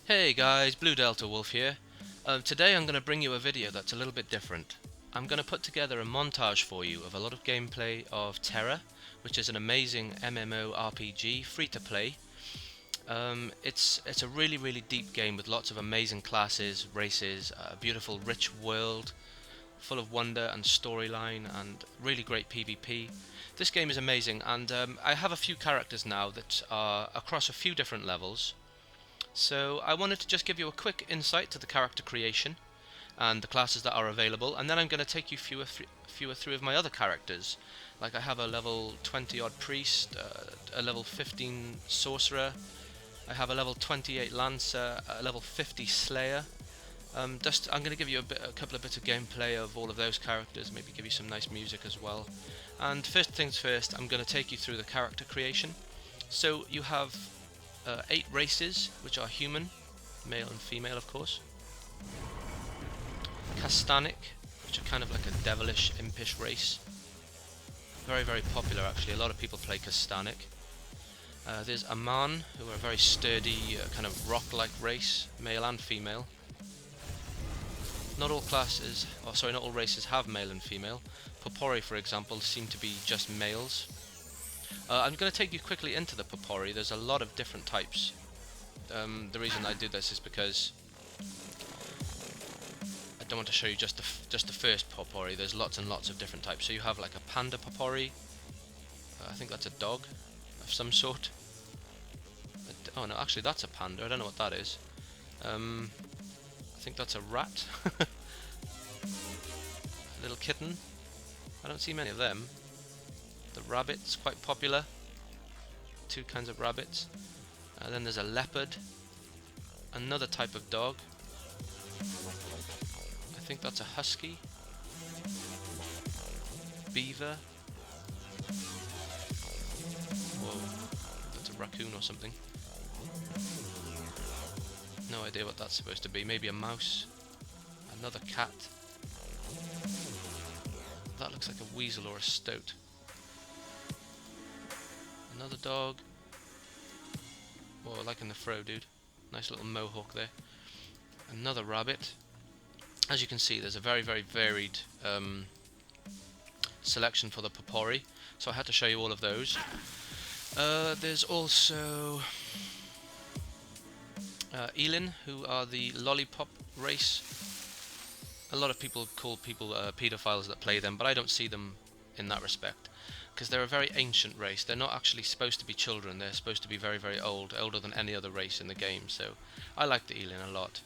Hey guys, Blue Delta Wolf here. Today I'm going to bring you a video that's a little bit different. I'm going to put together a montage for you of a lot of gameplay of Tera, which is an amazing MMORPG, free to play. It's a really deep game with lots of amazing classes, races, a beautiful rich world, full of wonder and storyline and really great PvP. This game is amazing, and I have a few characters now that are across a few different levels. So I wanted to just give you a quick insight to the character creation and the classes that are available, and then I'm going to take you through of my other characters. Like I have a level 20 odd priest, a level 15 sorcerer, I have a level 28 lancer, a level 50 slayer. I'm going to give you a couple of bits of gameplay of all of those characters, maybe give you some nice music as well. And first things first, I'm going to take you through the character creation. So you have 8 races, which are human, male and female of course. Castanic, which are kind of like a devilish, impish race. Very popular actually, a lot of people play Castanic. There's Aman, who are a very sturdy, kind of rock-like race, male and female. Not all races have male and female. Popori, for example, seem to be just males. I'm going to take you quickly into the Popori. There's a lot of different types. The reason I do this is because I don't want to show you just the first Popori. There's lots and lots of different types. So you have like a panda Popori. I think that's a dog of some sort. Oh no, actually that's a panda. I don't know what that is. I think that's a rat. A little kitten. I don't see many of them. The rabbit's quite popular. 2 kinds of rabbits. Then there's a leopard. Another type of dog. I think that's a husky. Beaver. Whoa, that's a raccoon or something. No idea what that's supposed to be. Maybe a mouse. Another cat. That looks like a weasel or a stoat. Another dog. Whoa, like in the fro, dude. Nice little mohawk there. Another rabbit. As you can see, there's a very varied selection for the Popori, so I had to show you all of those. There's also Elin, who are the lollipop race. A lot of people call people pedophiles that play them, but I don't see them in that respect, because they're a very ancient race. They're not actually supposed to be children. They're supposed to be very old, older than any other race in the game. So I like the Elin a lot.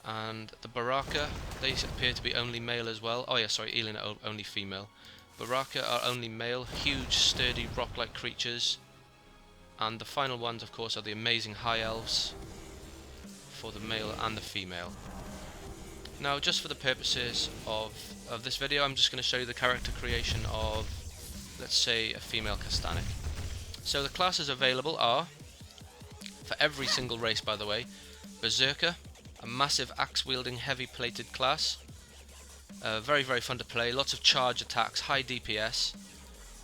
And the Baraka, they appear to be only male as well. Oh yeah, sorry, Elin are only female. Baraka are only male, huge, sturdy, rock-like creatures. And the final ones, of course, are the amazing high elves for the male and the female. Now, just for the purposes of this video, I'm just going to show you the character creation of, let's say, a female Castanic. So the classes available are, for every single race by the way, Berserker, a massive axe-wielding, heavy-plated class. Very fun to play, lots of charge attacks, high DPS.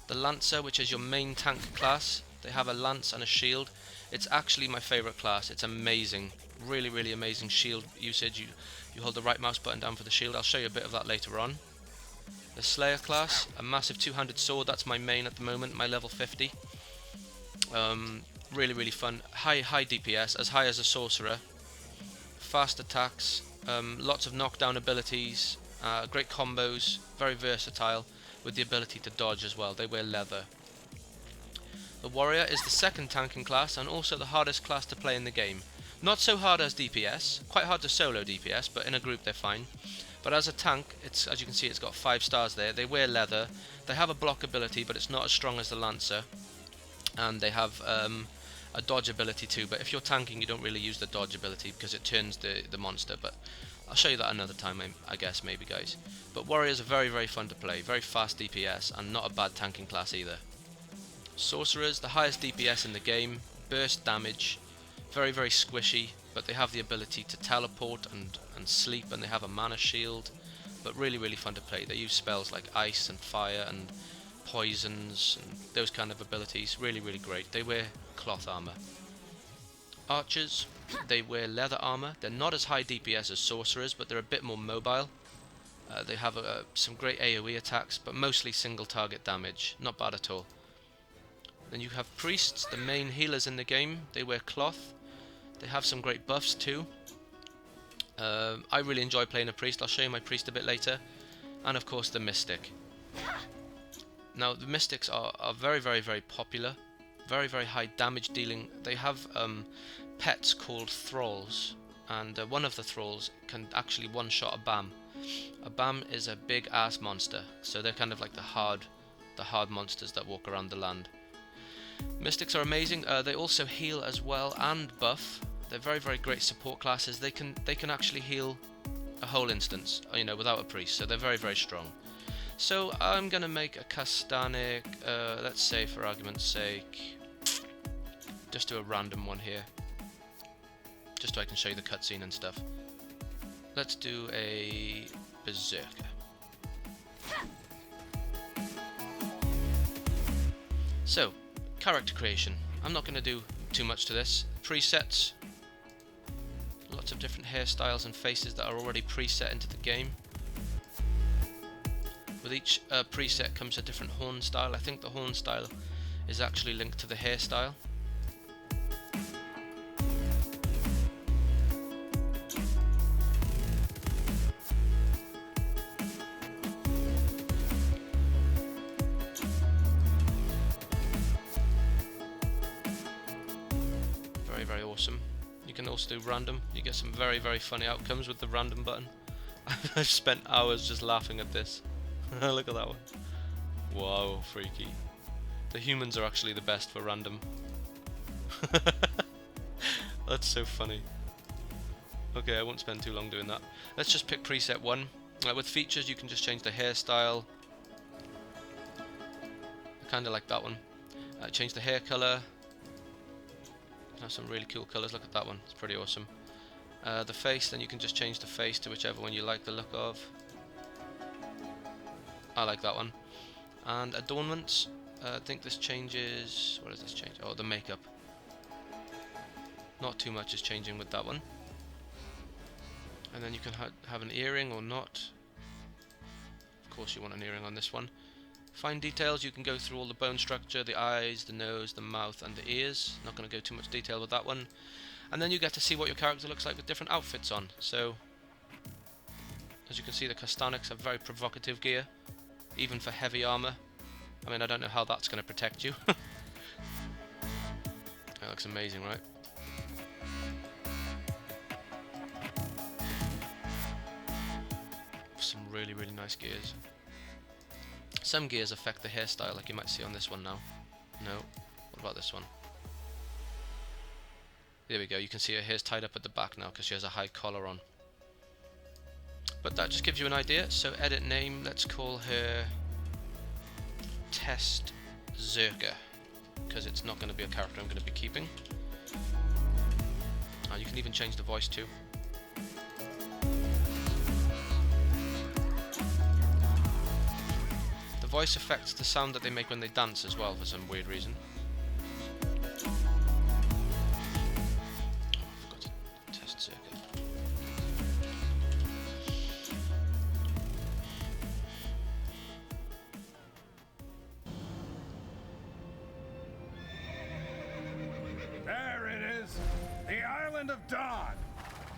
The Lancer, which is your main tank class. They have a lance and a shield. It's actually my favourite class. It's amazing, really amazing shield usage. You hold the right mouse button down for the shield. I'll show you a bit of that later on. The Slayer class, a massive two-handed sword. That's my main at the moment, my level 50. Really fun. High DPS, as high as a Sorcerer. Fast attacks, lots of knockdown abilities, great combos, very versatile, with the ability to dodge as well. They wear leather. The Warrior is the second tanking class, and also the hardest class to play in the game. Not so hard as DPS, quite hard to solo DPS, but in a group they're fine. But as a tank, as you can see, it's got 5 stars there. They wear leather. They have a block ability, but it's not as strong as the Lancer. And they have a dodge ability too, but if you're tanking, you don't really use the dodge ability because it turns the monster. But I'll show you that another time, I guess, maybe, guys. But Warriors are very fun to play, very fast DPS, and not a bad tanking class either. Sorcerers, the highest DPS in the game, burst damage, very squishy, but they have the ability to teleport and sleep, and they have a mana shield, but really fun to play. They use spells like ice and fire and poisons and those kind of abilities. Really great. They wear cloth armor. Archers, They wear leather armor. They're not as high DPS as sorcerers, but they're a bit more mobile. They have some great AoE attacks, but mostly single target damage. Not bad at all. Then you have priests, the main healers in the game. They wear cloth. They have some great buffs too. I really enjoy playing a priest. I'll show you my priest a bit later. And of course the mystic. Now the mystics are very, very, very popular. Very, very high damage dealing. They have pets called thralls. And one of the thralls can actually one-shot a BAM. A BAM is a big ass monster. So they're kind of like the hard monsters that walk around the land. Mystics are amazing. They also heal as well and buff. They're very, very great support classes. They can actually heal a whole instance, you know, without a priest. So they're very, very strong. So I'm gonna make a Castanic. Let's say, for argument's sake, just do a random one here, just so I can show you the cutscene and stuff. Let's do a Berserker. So, character creation. I'm not going to do too much to this. Presets. Lots of different hairstyles and faces that are already preset into the game. With each preset comes a different horn style. I think the horn style is actually linked to the hairstyle. Very awesome. You can also do random. You get some very, very funny outcomes with the random button. I've spent hours just laughing at this. Look at that one. Wow, freaky. The humans are actually the best for random. That's so funny. Okay, I won't spend too long doing that. Let's just pick preset 1. With features you can just change the hairstyle. I kinda like that one. Change the hair colour. Have some really cool colours. Look at that one, it's pretty awesome. The face, then you can just change the face to whichever one you like the look of. I like that one. And adornments, I think this changes, what does this change? Oh, the makeup. Not too much is changing with that one. And then you can have an earring or not. Of course you want an earring on this one. Fine details, you can go through all the bone structure, the eyes, the nose, the mouth and the ears. Not going to go too much detail with that one. And then you get to see what your character looks like with different outfits on. So, as you can see, the Castanics have very provocative gear, even for heavy armor. I mean, I don't know how that's going to protect you. That looks amazing, right? Some really, really nice gears. Some gears affect the hairstyle, like you might see on this one now. No. What about this one? There we go, you can see her hair's tied up at the back now because she has a high collar on. But that just gives you an idea. So edit name, let's call her Test Zerker, because it's not going to be a character I'm going to be keeping. You can even change the voice too. The voice affects the sound that they make when they dance as well for some weird reason. There it is, the Island of Dawn.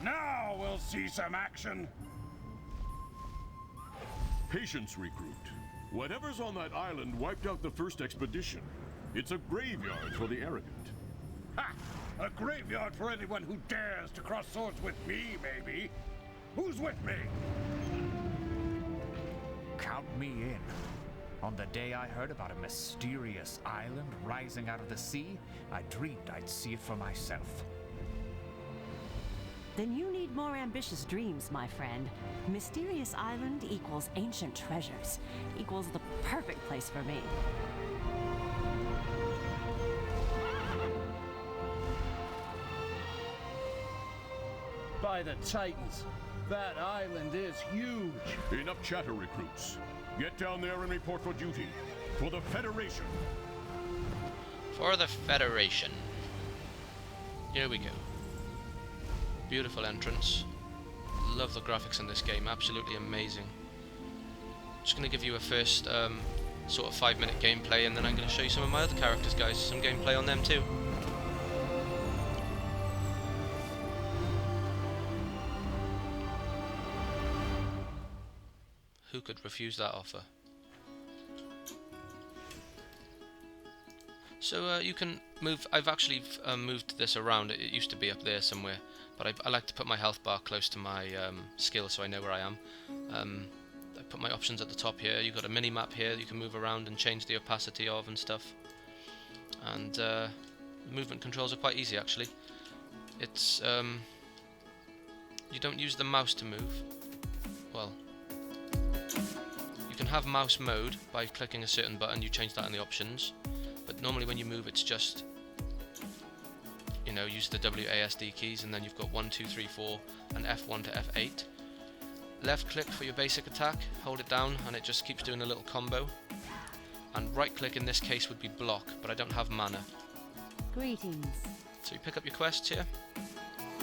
Now we'll see some action. Patience, recruit. Whatever's on that island wiped out the first expedition. It's a graveyard for the arrogant. Ha! A graveyard for anyone who dares to cross swords with me, maybe. Who's with me? Count me in. On the day I heard about a mysterious island rising out of the sea, I dreamed I'd see it for myself. Then you need more ambitious dreams, my friend. Mysterious Island equals ancient treasures. Equals the perfect place for me. By the Titans, that island is huge. Enough chatter, recruits. Get down there and report for duty. For the Federation. For the Federation. Here we go. Beautiful entrance. Love the graphics in this game, absolutely amazing. Just going to give you a first sort of 5-minute gameplay, and then I'm going to show you some of my other characters, guys. Some gameplay on them too. Who could refuse that offer? So you can move. I've actually moved this around. It used to be up there somewhere, but I like to put my health bar close to my skill so I know where I am. I put my options at the top here. You've got a mini map here that you can move around and change the opacity of and stuff. And movement controls are quite easy actually. It's you don't use the mouse to move. Well, you can have mouse mode by clicking a certain button. You change that in the options. But normally when you move, it's just, you know, use the WASD keys, and then you've got 1, 2, 3, 4, and F1 to F8. Left click for your basic attack, hold it down, and it just keeps doing a little combo. And right click in this case would be block, but I don't have mana. Greetings. So you pick up your quests here.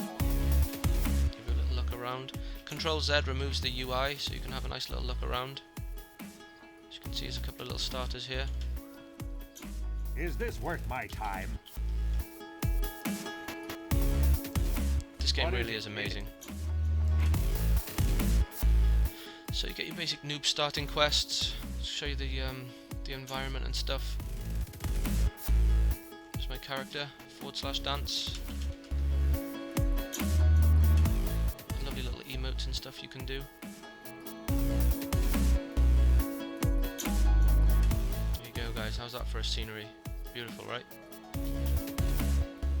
Give it a little look around. Control Z removes the UI, so you can have a nice little look around. As you can see, there's a couple of little starters here. Is this worth my time? This game really is amazing. So you get your basic noob starting quests. Show you the environment and stuff. There's my character, /dance. Lovely little emotes and stuff you can do. There you go, guys. How's that for a scenery? Beautiful, right?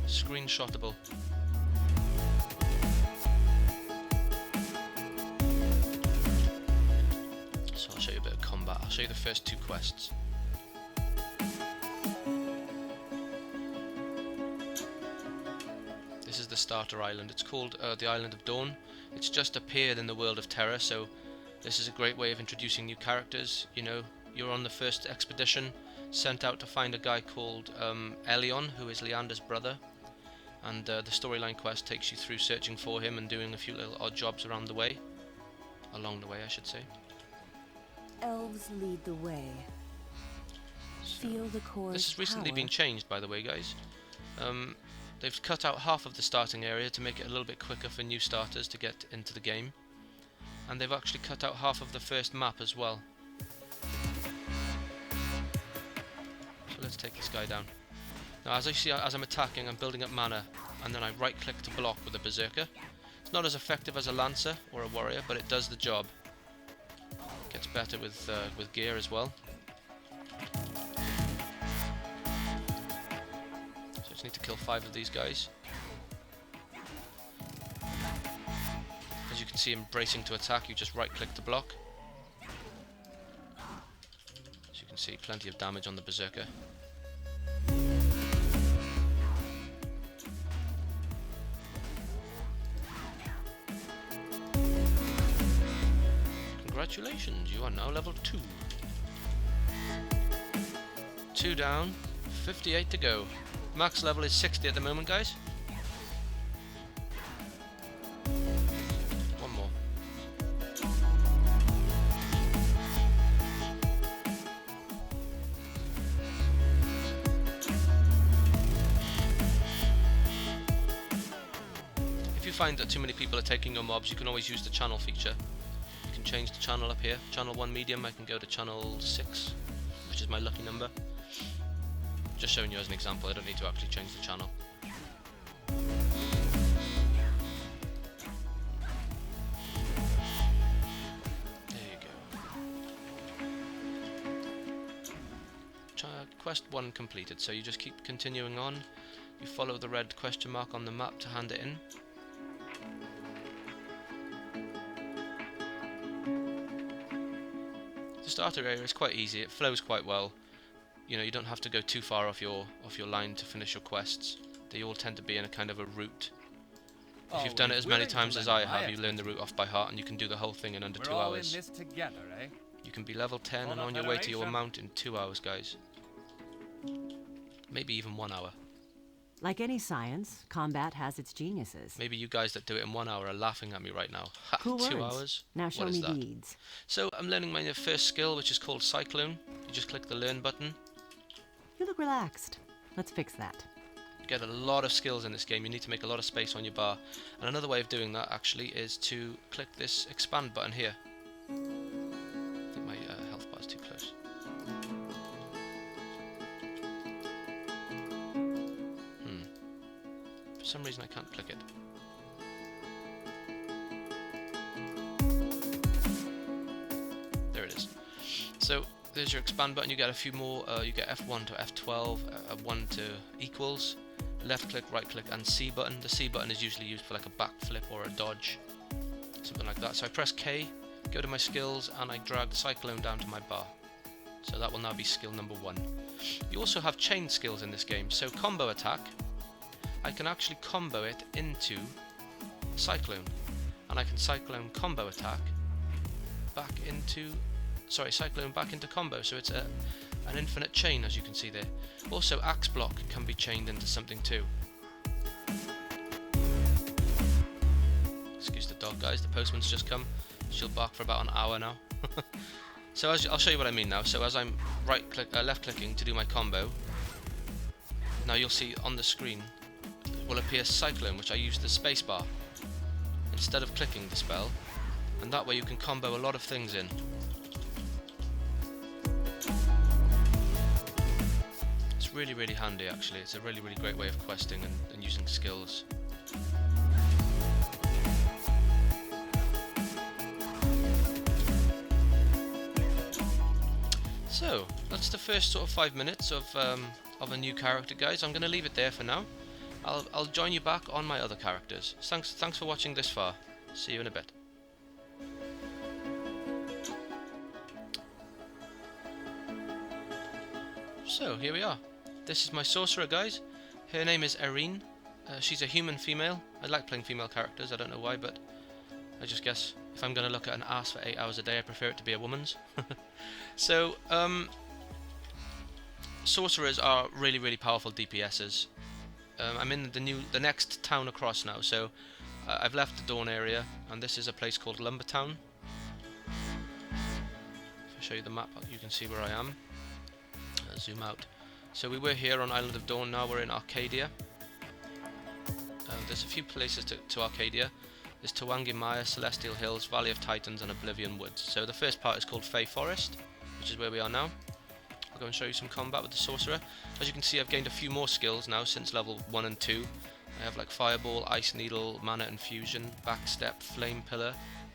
Screenshotable. So I'll show you a bit of combat. I'll show you the first 2 quests. This is the starter island. It's called the Island of Dawn. It's just appeared in the world of Tera, so this is a great way of introducing new characters. You know, you're on the first expedition, sent out to find a guy called Elion, who is Leander's brother, and the storyline quest takes you through searching for him and doing a few little odd jobs along the way, I should say. Elves lead the way. So Feel the core's this has recently power. been changed, by the way, guys. They've cut out half of the starting area to make it a little bit quicker for new starters to get into the game, and they've actually cut out half of the first map as well. Let's take this guy down. Now, as I see, as I'm attacking, I'm building up mana, and then I right click to block with a berserker. It's not as effective as a lancer or a warrior, but it does the job. Gets better with gear as well. So I just need to kill 5 of these guys. As you can see, I'm bracing to attack. You just right click to block. As you can see, plenty of damage on the berserker. Congratulations, you are now level 2. 2 down, 58 to go. Max level is 60 at the moment, guys. One more. If you find that too many people are taking your mobs, you can always use the channel feature. You can change the channel up here. Channel 1 medium, I can go to channel 6, which is my lucky number. Just showing you as an example, I don't need to actually change the channel. There you go. Quest 1 completed, so you just keep continuing on. You follow the red question mark on the map to hand it in. The starter area is quite easy, it flows quite well. You know, you don't have to go too far off your line to finish your quests. They all tend to be in a kind of a route. If you've done it as many times as I have, you learn the route off by heart and you can do the whole thing in under 2 We're all in hours. this together, eh? You can be level 10 For and the on your way to your Federation. mount in 2 hours, guys. Maybe even 1 hour. Like any science, combat has its geniuses. Maybe you guys that do it in 1 hour are laughing at me right now. Ha, Cool 2 words. hours? Now show What me is that? deeds. So I'm learning my first skill, which is called Cyclone. You just click the learn button. You look relaxed. Let's fix that. You get a lot of skills in this game. You need to make a lot of space on your bar. And another way of doing that actually is to click this expand button here. I think my health bar is too close. For some reason I can't click it. There it is. So there's your expand button. You get a few more. You get F1 to F12, 1 to equals, left click, right click, and C button. The C button is usually used for like a backflip or a dodge, something like that. So I press K, go to my skills, and I drag Cyclone down to my bar. So that will now be skill number 1. You also have chain skills in this game. So combo attack, I can actually combo it into Cyclone, and I can Cyclone combo attack back into, Cyclone back into combo, so it's an infinite chain, as you can see there. Also axe block can be chained into something too. Excuse the dog, guys, the postman's just come. She'll bark for about an hour now. So I'll show you what I mean now. So as I'm left clicking to do my combo, now you'll see on the screen will appear Cyclone, which I use the spacebar instead of clicking the spell, and that way you can combo a lot of things in. It's really, really handy actually. It's a really, really great way of questing and using skills. So that's the first sort of 5 minutes of a new character, guys. I'm going to leave it there for now. I'll join you back on my other characters. Thanks for watching this far. See you in a bit. So here we are. This is my sorcerer, guys. Her name is Erin. She's a human female. I like playing female characters. I don't know why, but I just guess if I'm going to look at an ass for 8 hours a day, I prefer it to be a woman's. So sorcerers are really, really powerful DPSs. I'm in the next town across now, so I've left the Dawn area, and this is a place called Lumbertown. If I show you the map, you can see where I am. Zoom out. So we were here on Island of Dawn, now we're in Arcadia. There's a few places to Arcadia. There's Tawangimaya, Celestial Hills, Valley of Titans, and Oblivion Woods. So the first part is called Fey Forest, which is where we are now. I'll go and show you some combat with the sorcerer. As you can see, I've gained a few more skills now since level 1 and 2. I have like Fireball, Ice Needle, Mana Infusion, Backstep, Flame Pillar,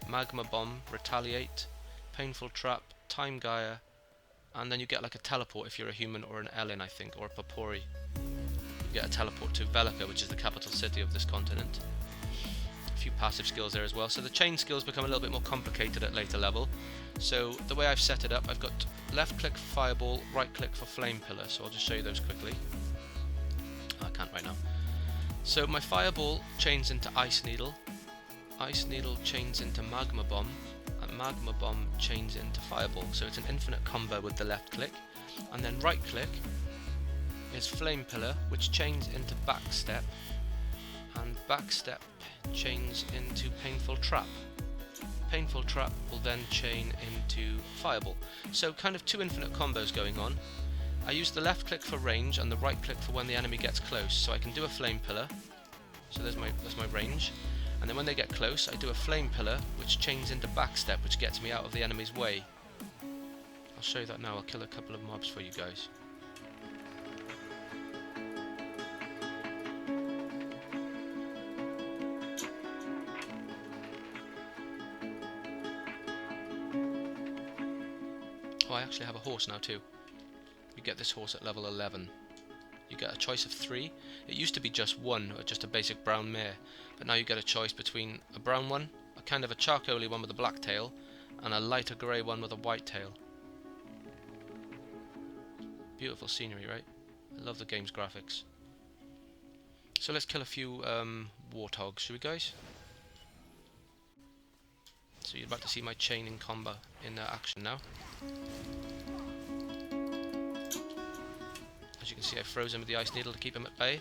Magma Bomb, Retaliate, Painful Trap, Time Gaia, and then you get like a teleport if you're a human or an Ellen, I think, or a Papori. You get a teleport to Velica, which is the capital city of this continent. A few passive skills there as well. So the chain skills become a little bit more complicated at later level. So the way I've set it up, I've got left click for Fireball, right click for Flame Pillar. So I'll just show you those quickly. I can't right now. So my Fireball chains into Ice Needle. Ice Needle chains into Magma Bomb. And Magma Bomb chains into Fireball. So it's an infinite combo with the left click. And then right click is Flame Pillar, which chains into Backstep. And Backstep chains into Painful Trap. Painful Trap will then chain into Fireball. So kind of two infinite combos going on. I use the left click for range and the right click for when the enemy gets close. So I can do a Flame Pillar. So that's my range. And then when they get close, I do a Flame Pillar, which chains into Backstep, which gets me out of the enemy's way. I'll show you that now. I'll kill a couple of mobs for you guys. Oh, I actually have a horse now too. You get this horse at level 11. You get a choice of 3. It used to be just 1, or just a basic brown mare, but now you get a choice between a brown one, a kind of a charcoaly one with a black tail, and a lighter grey one with a white tail. Beautiful scenery, right? I love the game's graphics. So let's kill a few warthogs, shall we, guys? So you're about to see my chain in combo in action now. As you can see, I froze him with the Ice Needle to keep him at bay.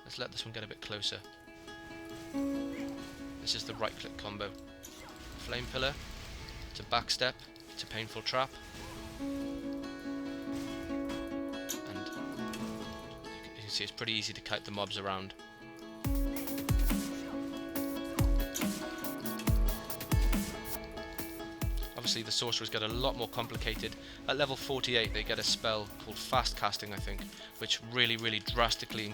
Let's let this one get a bit closer. This is the right-click combo. Flame Pillar, to backstep, to Painful Trap. And you can see it's pretty easy to kite the mobs around. Obviously the sorcerers get a lot more complicated. At level 48 they get a spell called Fast Casting, I think, which really drastically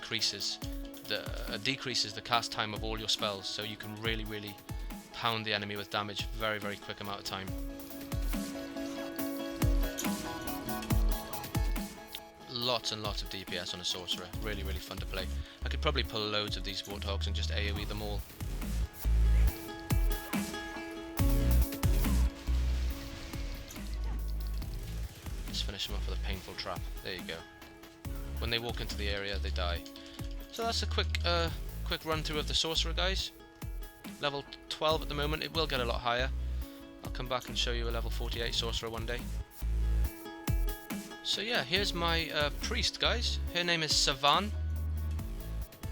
decreases the cast time of all your spells, so you can really pound the enemy with damage very quick amount of time. Lots and lots of DPS on a sorcerer, really fun to play. I could probably pull loads of these warthogs and just AoE them all. Finish them off with a Painful Trap. There you go. When they walk into the area, they die. So that's a quick run through of the sorcerer, guys. Level 12 at the moment. It will get a lot higher. I'll come back and show you a level 48 sorcerer one day. So yeah, here's my priest, guys. Her name is Savan.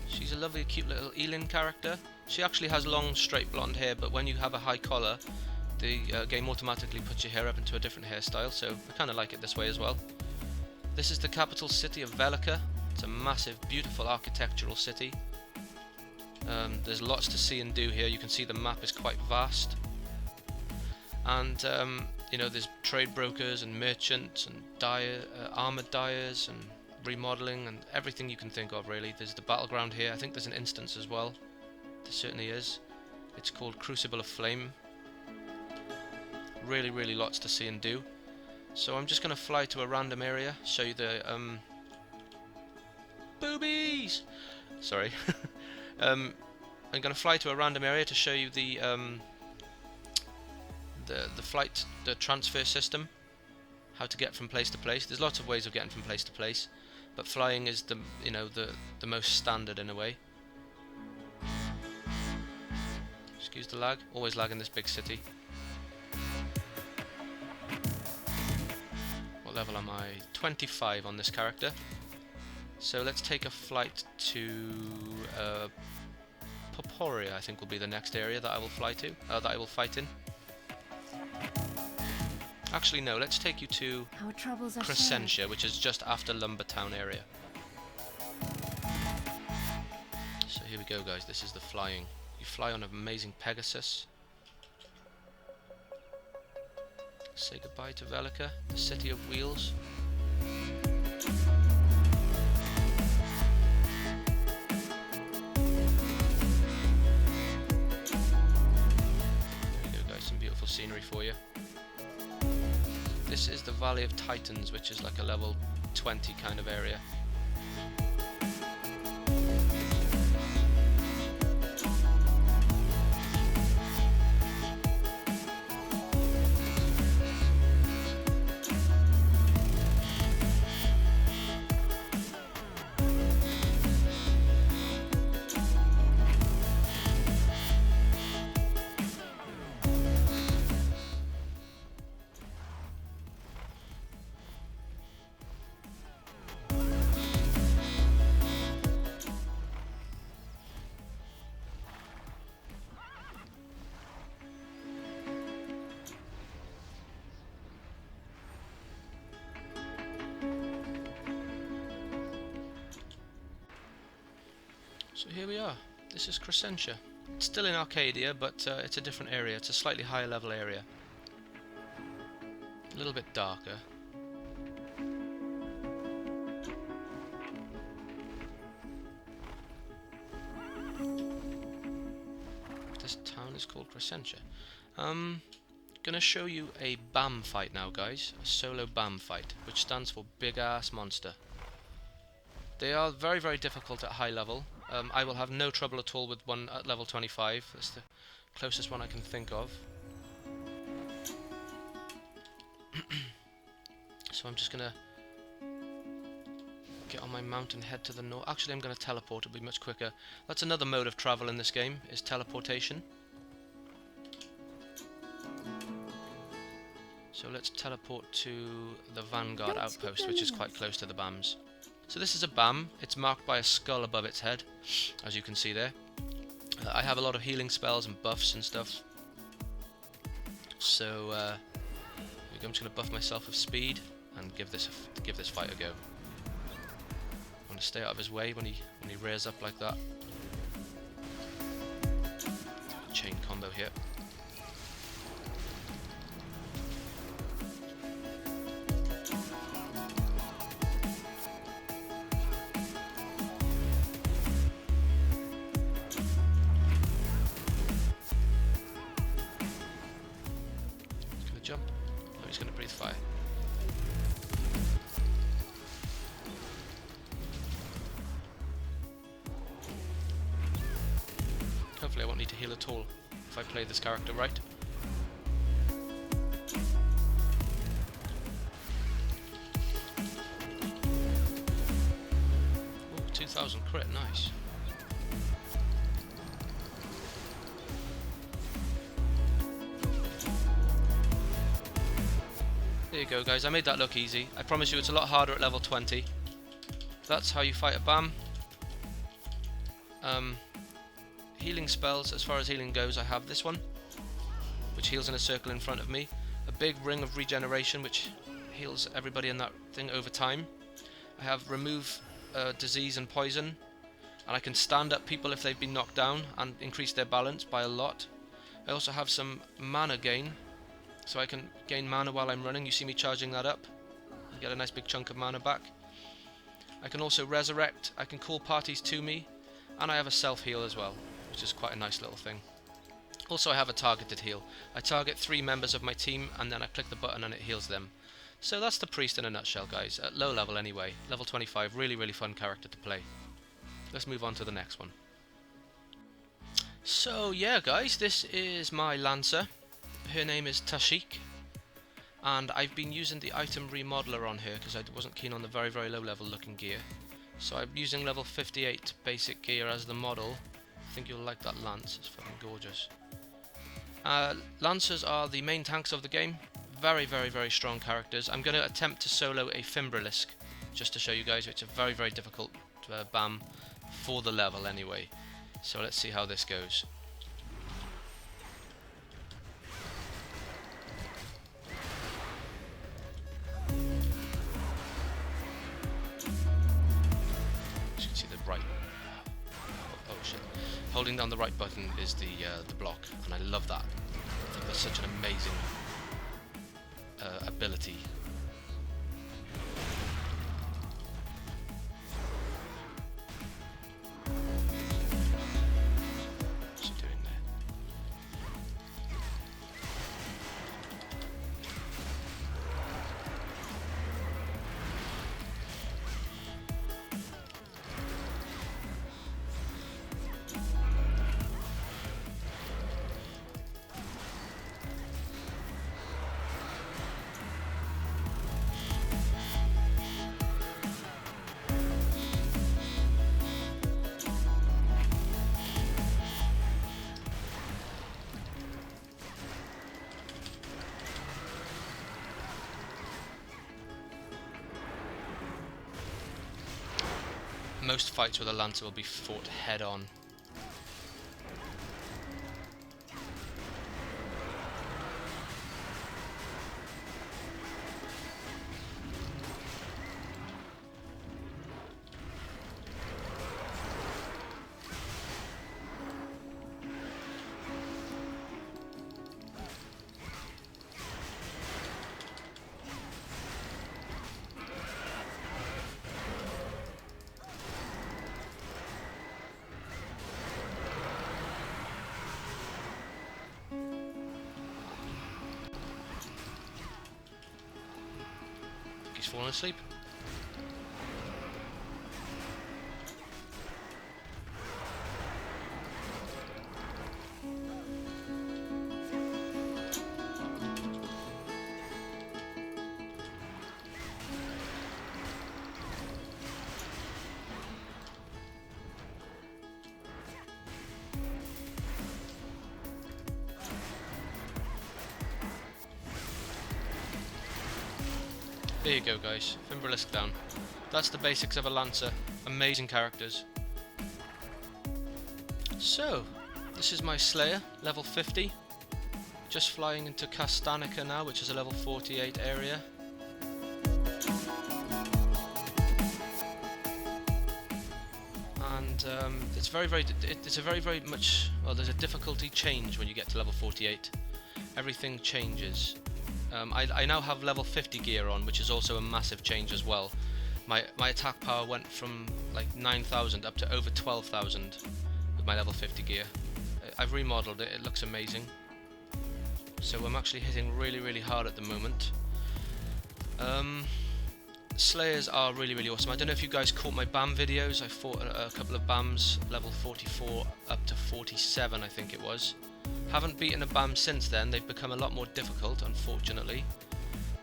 She's a lovely, cute little Elin character. She actually has long, straight blonde hair, but when you have a high collar, the game automatically puts your hair up into a different hairstyle, so I kind of like it this way as well. This is the capital city of Velica. It's a massive, beautiful architectural city. There's lots to see and do here. You can see the map is quite vast. And, you know, there's trade brokers and merchants and armoured dyers and remodelling and everything you can think of, really. There's the battleground here. I think there's an instance as well. There certainly is. It's called Crucible of Flame. Really lots to see and do. So I'm just going to fly to a random area, show you the boobies. Sorry. I'm going to fly to a random area to show you the transfer system, how to get from place to place. There's lots of ways of getting from place to place, but flying is the most standard in a way. Excuse the lag. Always lag in this big city. What level am I? 25 on this character. So let's take a flight to Poporia, I think will be the next area that I will fly to, that I will fight in. Actually no, let's take you to Crescentia, which is just after Lumbertown area. So here we go, guys, this is the flying. You fly on an amazing Pegasus. Say goodbye to Velica, the city of wheels. There you go, guys, some beautiful scenery for you. This is the Valley of Titans, which is like a level 20 kind of area. So here we are. This is Crescentia. It's still in Arcadia, but it's a different area. It's a slightly higher level area. A little bit darker. This town is called Crescentia. Gonna show you a BAM fight now, guys. A solo BAM fight, which stands for Big Ass Monster. They are very, very difficult at high level. I will have no trouble at all with one at level 25. That's the closest one I can think of. So I'm just gonna get on my mount and head to the north. Actually, I'm gonna teleport. It'll be much quicker. That's another mode of travel in this game, is teleportation. So let's teleport to the Vanguard outpost, which is quite close to the BAMs. So this is a BAM. It's marked by a skull above its head, as you can see there. I have a lot of healing spells and buffs and stuff. So I'm just going to buff myself with speed and give this fight a go. I want to stay out of his way when he rears up like that. Chain combo here. Jump. No, he's going to breathe fire. Hopefully I won't need to heal at all if I play this character right. Ooh, 2000 crit, nice. There you go, guys. I made that look easy. I promise you it's a lot harder at level 20. That's how you fight a BAM. Healing spells, as far as healing goes, I have this one, which heals in a circle in front of me. A big ring of regeneration, which heals everybody in that thing over time. I have remove disease and poison, and I can stand up people if they've been knocked down and increase their balance by a lot. I also have some mana gain, so I can gain mana while I'm running. You see me charging that up. I get a nice big chunk of mana back. I can also resurrect. I can call parties to me, and I have a self-heal as well, which is quite a nice little thing. Also, I have a targeted heal. I target 3 members of my team, and then I click the button and it heals them. So that's the priest in a nutshell, guys. At low level anyway. Level 25, really, really fun character to play. Let's move on to the next one. So yeah, guys, this is my Lancer. Her name is Tashik, and I've been using the item remodeler on her because I wasn't keen on the very, very low level looking gear. So I'm using level 58 basic gear as the model. I think you'll like that lance, it's fucking gorgeous. Lancers are the main tanks of the game. Very, very, very strong characters. I'm going to attempt to solo a Fimbrilisk, just to show you guys. It's a very, very difficult BAM for the level anyway. So let's see how this goes. As you can see the right... Oh shit. Holding down the right button is the block, and I love that. I think that's such an amazing ability. What's he doing there? Most fights with a Lancer will be fought head on. He's fallen asleep. There you go, guys. Fimbulus down. That's the basics of a Lancer. Amazing characters. So, this is my Slayer, level 50. Just flying into Castanica now, which is a level 48 area. And it's a very much, well, there's a difficulty change when you get to level 48. Everything changes. I now have level 50 gear on, which is also a massive change as well. My attack power went from like 9,000 up to over 12,000 with my level 50 gear. I've remodeled it, it looks amazing. So I'm actually hitting really hard at the moment. Slayers are really awesome. I don't know if you guys caught my BAM videos. I fought a couple of BAMs, level 44 up to 47 I think it was. Haven't beaten a BAM since then. They've become a lot more difficult, unfortunately.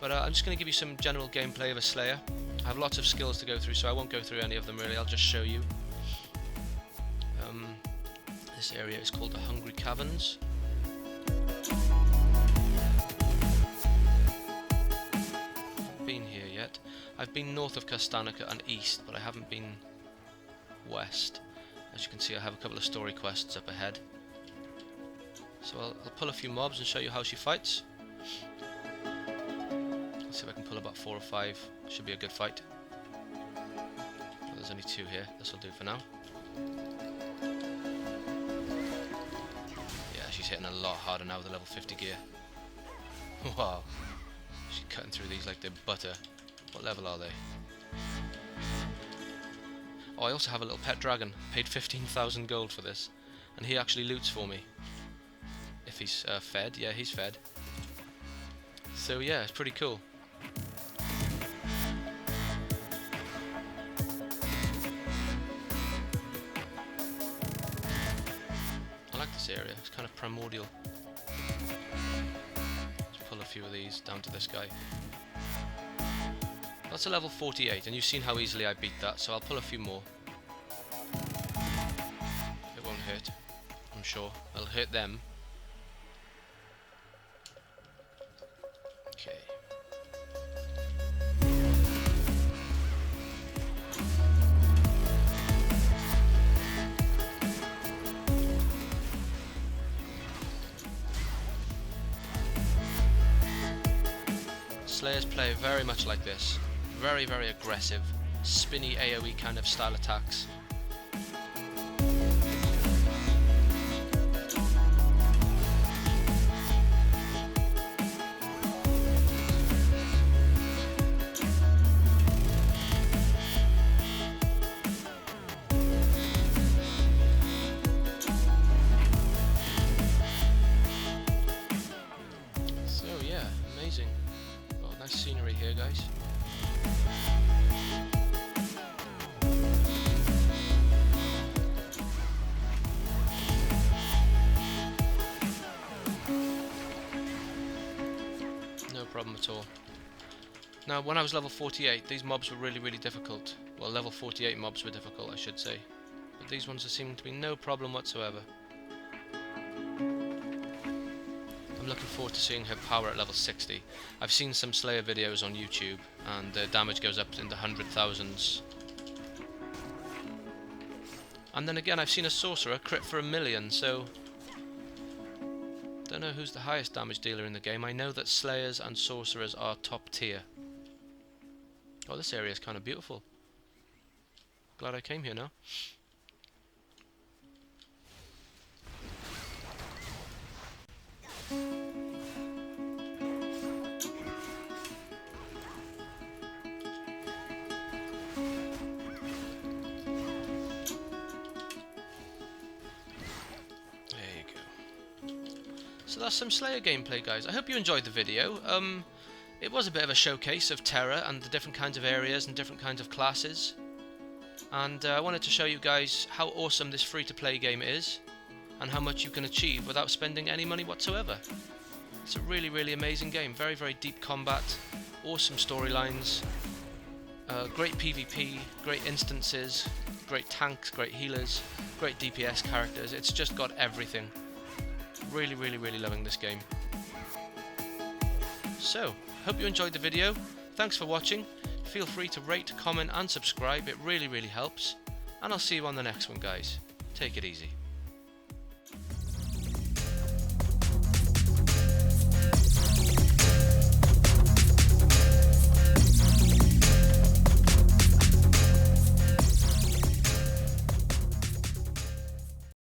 But I'm just going to give you some general gameplay of a Slayer. I have lots of skills to go through, so I won't go through any of them really. I'll just show you. This area is called the Hungry Caverns. Haven't been here yet. I've been north of Castanica and east, but I haven't been west. As you can see, I have a couple of story quests up ahead. So I'll pull a few mobs and show you how she fights. Let's see if I can pull about 4 or 5. Should be a good fight. Well, there's only 2 here. This will do for now. Yeah, she's hitting a lot harder now with the level 50 gear. Wow. She's cutting through these like they're butter. What level are they? Oh, I also have a little pet dragon. Paid 15,000 gold for this. And he actually loots for me. If he's fed. Yeah, he's fed. So yeah, it's pretty cool. I like this area. It's kind of primordial. Let's pull a few of these down to this guy. That's a level 48, and you've seen how easily I beat that, so I'll pull a few more. It won't hurt, I'm sure. It'll hurt them. Okay. Slayers play very much like this. Very aggressive, spinny AoE kind of style attacks. So yeah, amazing. Oh, nice scenery here, guys. No problem at all. Now, when I was level 48, these mobs were really difficult. Well, level 48 mobs were difficult, I should say. But these ones are seeming to be no problem whatsoever. I'm looking forward to seeing her power at level 60. I've seen some Slayer videos on YouTube, and their damage goes up in the 100,000s. And then again, I've seen a Sorcerer crit for 1,000,000, so... Don't know who's the highest damage dealer in the game. I know that Slayers and Sorcerers are top tier. Oh, this area is kind of beautiful. Glad I came here now. So that's some Slayer gameplay, guys. I hope you enjoyed the video. It was a bit of a showcase of Tera and the different kinds of areas and different kinds of classes. And I wanted to show you guys how awesome this free-to-play game is and how much you can achieve without spending any money whatsoever. It's a really amazing game. Very deep combat, awesome storylines, great PvP, great instances, great tanks, great healers, great DPS characters. It's just got everything. Really loving this game. So, hope you enjoyed the video. Thanks for watching. Feel free to rate, comment and subscribe. It really helps. And I'll see you on the next one, guys. Take it easy.